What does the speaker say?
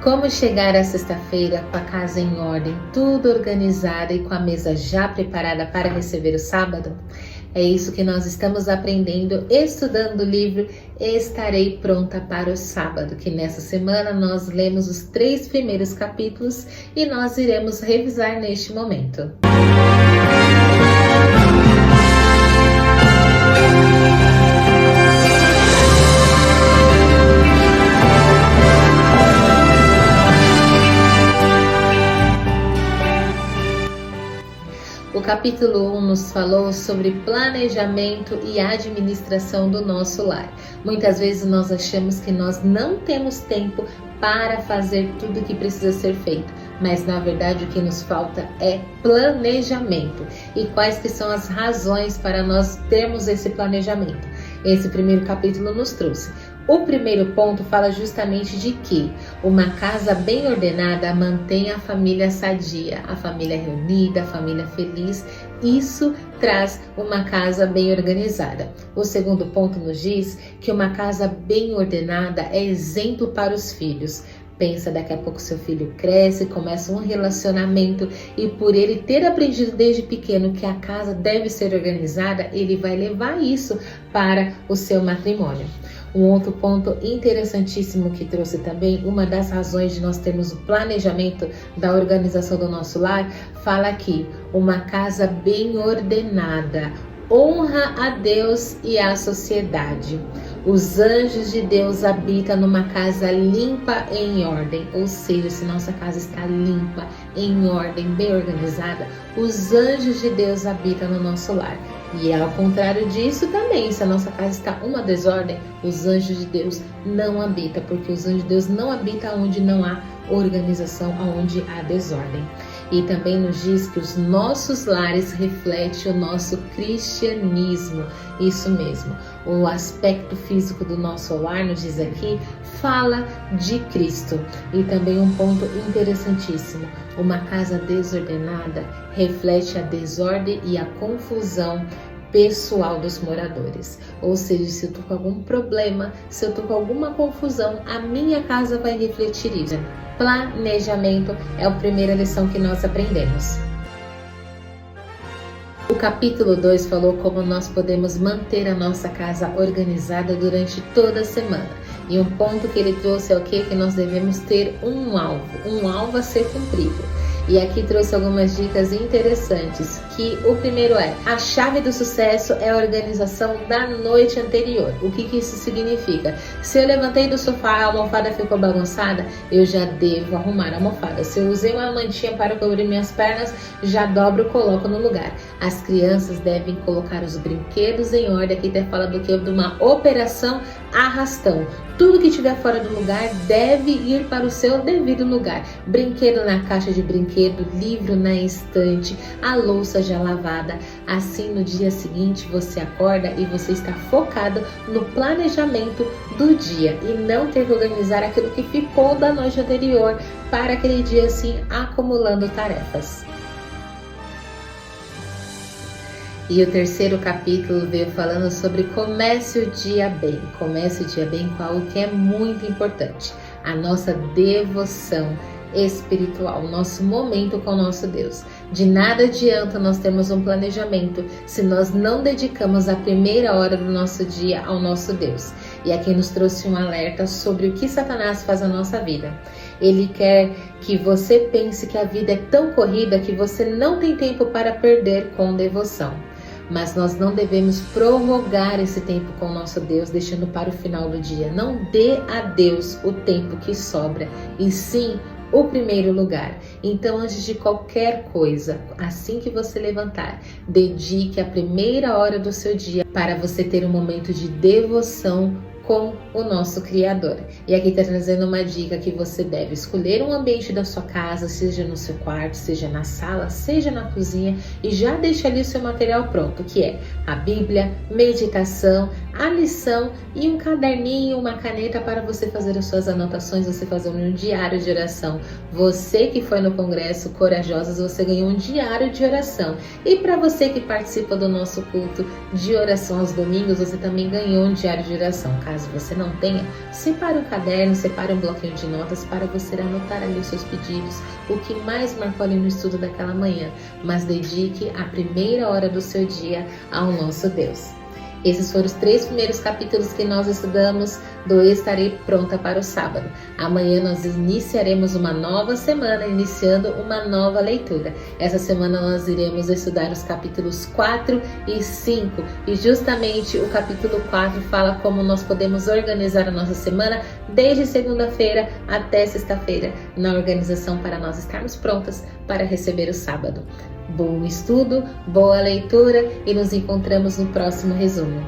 Como chegar à sexta-feira com a casa em ordem, tudo organizado e com a mesa já preparada para receber o sábado? É isso que nós estamos aprendendo, estudando o livro Estarei Pronta para o Sábado, que nessa semana nós lemos os 3 primeiros capítulos e nós iremos revisar neste momento. O capítulo 1 nos falou sobre planejamento e administração do nosso lar. Muitas vezes nós achamos que nós não temos tempo para fazer tudo o que precisa ser feito, mas na verdade o que nos falta é planejamento. E quais que são as razões para nós termos esse planejamento? Esse primeiro capítulo nos trouxe. O primeiro ponto fala justamente de que uma casa bem ordenada mantém a família sadia, a família reunida, a família feliz. Isso traz uma casa bem organizada. O segundo ponto nos diz que uma casa bem ordenada é exemplo para os filhos. Pensa, daqui a pouco seu filho cresce, começa um relacionamento e por ele ter aprendido desde pequeno que a casa deve ser organizada, ele vai levar isso para o seu matrimônio. Um outro ponto interessantíssimo que trouxe também, uma das razões de nós termos o planejamento da organização do nosso lar, fala aqui, uma casa bem ordenada honra a Deus e a sociedade. Os anjos de Deus habitam numa casa limpa e em ordem, ou seja, se nossa casa está limpa, em ordem, bem organizada, os anjos de Deus habitam no nosso lar. E ao contrário disso também, se a nossa casa está uma desordem, os anjos de Deus não habitam, porque os anjos de Deus não habitam onde não há organização, onde há desordem. E também nos diz que os nossos lares refletem o nosso cristianismo. Isso mesmo, o aspecto físico do nosso lar, nos diz aqui, fala de Cristo. E também um ponto interessantíssimo, uma casa desordenada reflete a desordem e a confusão pessoal dos moradores. Ou seja, se eu tô com algum problema, se eu tô com alguma confusão, a minha casa vai refletir isso. Planejamento é a primeira lição que nós aprendemos. O capítulo 2 falou como nós podemos manter a nossa casa organizada durante toda a semana. E um ponto que ele trouxe é o quê? Que nós devemos ter um alvo a ser cumprido. E aqui trouxe algumas dicas interessantes, que o primeiro é, a chave do sucesso é a organização da noite anterior. O que isso significa? Se eu levantei do sofá, a almofada ficou bagunçada, eu já devo arrumar a almofada. Se eu usei uma mantinha para cobrir minhas pernas, já dobro e coloco no lugar. As crianças devem colocar os brinquedos em ordem, aqui até fala do que? De uma operação arrastão. Tudo que estiver fora do lugar deve ir para o seu devido lugar. Brinquedo na caixa de brinquedo, livro na estante, a louça já lavada. Assim, no dia seguinte, você acorda e você está focado no planejamento do dia e não ter que organizar aquilo que ficou da noite anterior para aquele dia, assim, acumulando tarefas. E o terceiro capítulo veio falando sobre comece o dia bem. Comece o dia bem com algo que é muito importante. A nossa devoção espiritual, o nosso momento com o nosso Deus. De nada adianta nós termos um planejamento se nós não dedicamos a primeira hora do nosso dia ao nosso Deus. E aqui nos trouxe um alerta sobre o que Satanás faz na nossa vida. Ele quer que você pense que a vida é tão corrida que você não tem tempo para perder com devoção. Mas nós não devemos prorrogar esse tempo com o nosso Deus, deixando para o final do dia. Não dê a Deus o tempo que sobra, e sim o primeiro lugar. Então, antes de qualquer coisa, assim que você levantar, dedique a primeira hora do seu dia para você ter um momento de devoção com o nosso Criador. E aqui está trazendo uma dica que você deve escolher um ambiente da sua casa, seja no seu quarto, seja na sala, seja na cozinha, e já deixa ali o seu material pronto, que é a Bíblia, meditação, a lição e um caderninho, uma caneta para você fazer as suas anotações, você fazer um diário de oração. Você que foi no Congresso Corajosas, você ganhou um diário de oração. E para você que participa do nosso culto de oração aos domingos, você também ganhou um diário de oração. Caso você não tenha, separe um caderno, separe um bloquinho de notas para você anotar ali os seus pedidos, o que mais marcou ali no estudo daquela manhã, mas dedique a primeira hora do seu dia ao nosso Deus. Esses foram os 3 primeiros capítulos que nós estudamos do Estarei Pronta para o Sábado. Amanhã nós iniciaremos uma nova semana, iniciando uma nova leitura. Essa semana nós iremos estudar os capítulos 4 e 5. E justamente o capítulo 4 fala como nós podemos organizar a nossa semana desde segunda-feira até sexta-feira, na organização para nós estarmos prontas para receber o sábado. Bom estudo, boa leitura e nos encontramos no próximo resumo.